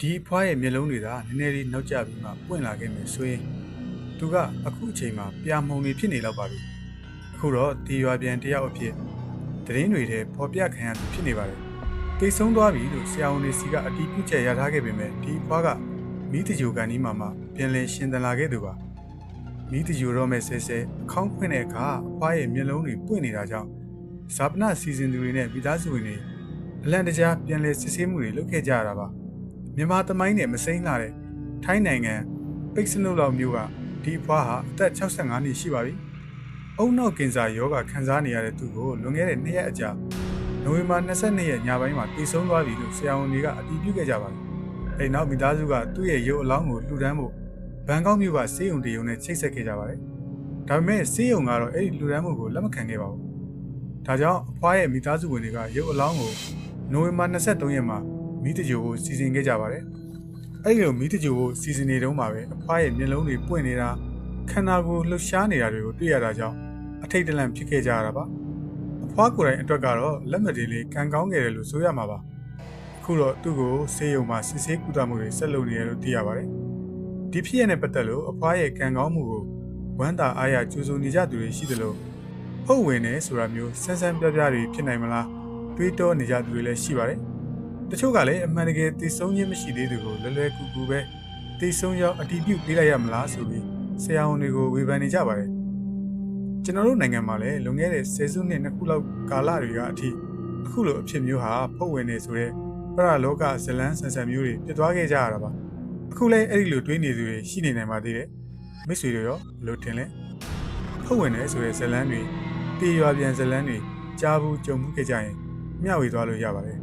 ဒီဖွားရဲ့မျက်လုံးတွေသာနည်းနည်းလေးနောက်ကျပြီးမှပွင့်လာခဲ့မယ်ဆိုရင်သူကအခုအချိန်မှာပြာမှုန်နေဖြစ်နေတော့ပါပြီအခုတော့ဒီရွာပြန်တယောက်အဖြစ်သတင်းတွေထဲပေါ်ပြခံရသူဖြစ်နေပါတယ်တိတ်ဆုံးသွားပြီလို့ဆရာဝန်တွေစီကအတီးပြုချက်ရထားခဲ့ပေမဲ့ဒီဖွားကမိတကြိုကန်ဒီမှာမှပြန်လည်ရှင်သန်လာခဲ့သူပါမိတကြိုတော့မဲ့ဆဲဆဲအခေါင်းဖွင့်တဲ့အခါအဖွားရဲ့မျက်လုံးတွေပွင့်နေတာကြောင့်ဇာပနစီစဉ်သူတွေနဲ့မိသားစုဝင်တွေအလန့်တကြားပြန်လည်စစ်ဆေးမှုတွေလုပ်ခဲ့ကြရတာပါမြန်မာသမိုင်းနဲ့မစိမ့်လာတဲ့ထိုင်းနိုင်ငံပိတ်စနုလောက်မျိုးကဒီအဖွားဟာအသက်65နှစ်ရှိပါပြီ။အုံနောက်ကင်ဆာရောဂါခံစားနေရတဲ့သူကိုလွန်ခဲ့တဲ့2ရက်အကြာနိုဝင်ဘာ22ရက်ညပိုင်းမှာတည်ဆုံသွားပြီလို့ဆရာဝန်တွေကအတည်ပြုခဲ့ကြပါတယ်။အဲဒီနောက်မိသားစုကသူ့ရဲ့ရုပ်အလောင်းကိုလှူဒန်းဖို့ဘန်ကောက်မြို့ကဆေးရုံတရုံနဲ့ချိတ်ဆက်ခဲ့ကြပါတယ်။ဒါပေမဲ့ဆေးရုံကတော့အဲဒီလှူဒန်းမှုကိုလက်မခံခဲ့ပါဘူး။ဒါကြောင့်အဖွားရဲ့မိသားစုဝင်တွေကရုပ်အလောင်းကိုနိုဝင်ဘာ23ရက်မှာမိတကြိုကိုစီစဉ်ခဲ့ကြပါတယ်။အဲဒီလိုမိတကြိုကိုစီစဉ်နေတုန်းမှာပဲအဖွားရဲ့မျက်လုံးတွေပွင့်နေတာခန္ဓာကိုယ်လှုပ်ရှားနေတာတွေကိုတွေ့ရတာကြောင့်အထိတ်တလန့်ဖြစ်ခဲ့ကြရတာပါ။အဖွားကိုယ်တိုင်အတွက်ကတော့လက်မတင်လေးကံကောင်းခဲ့တယ်လို့ဆိုရမှာပါ။အခုတော့သူ့ကိုဆေးရုံမှာစစ်ဆေးကုသမှုတွေဆက်လုပ်နေတယ်လို့သိရပါတယ်။ဒီဖြစ်ရတဲ့ပတ်သက်လို့အဖွားရဲ့ကံကောင်းမှုကိုဝမ်းသာအားရကြိုးစိုးနေကြသူတွေရှိသလိုဟုတ်ဝင်နေဆိုတာမျိုးဆန်းဆန်းပြပြတွေဖြစ်နိုင်မလားတွေးတောနေကြသူတွေလည်းရှိပါတယ်။တချို့ကလည်းအမှန်တကယ်တည်ဆုံးခြင်းမရှိသေးသူကိုလွယ်လွယ်ကူကူပဲတည်ဆုံးရောက်အတည်ပြုပေးလိုက်ရမလားဆိုပြီးဆရာဝန်တွေကိုဝေဖန်နေကြပါတယ်။ကျွန်တော်တို့နိုင်ငံမှာလည်းလွန်ခဲ့တဲ့10စုနှစ်2ခုလောက်ကာလတွေကအထိအခုလိုအဖြစ်မျိုးဟာပုံဝင်နေဆိုတဲ့ပရလောကဇလန်းဆန်ဆန်မျိုးတွေဖြစ်သွားခဲ့ကြရတာပါ။အခုလည်းအဲ့ဒီလိုတွေးနေသူတွေရှိနေနိုင်ပါသေးတယ်။မိတ်ဆွေတွေရောဘယ်လိုထင်လဲ။ပုံဝင်နေဆိုတဲ့ဇလန်းတွေတေရွာပြန်ဇလန်းတွေကြားဘူးကြုံမှုခဲ့ကြရင်မျှဝေသွားလို့ရပါတယ်